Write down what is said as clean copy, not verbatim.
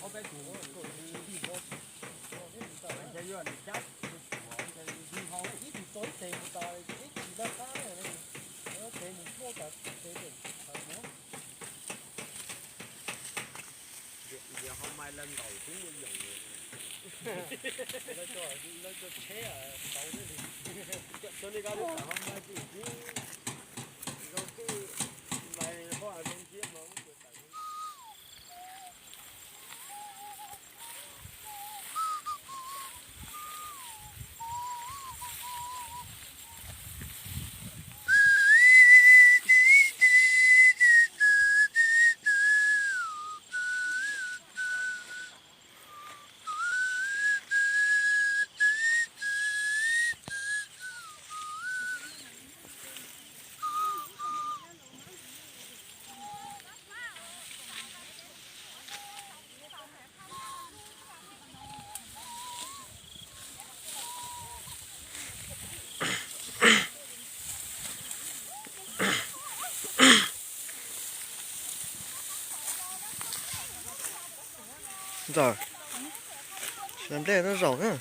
เขาไปถูตัวที่เขามันจะย้อนจับมันจะที่เขาอีกต้นเต็มตายอีกด้านข้างเลยแล้วเต็มพวกแบบเต็มครับเนาะเดี๋ยวเขาไม่เล่นเก่าทิ้งมันอย่างนี้แล้วก็แช่เก่าด้วยดิตอนนี้ก็เขาไม่จริงเราคือไม่เพราะอะไรเทียบเราเกิดแต่咋？现在那绕呢？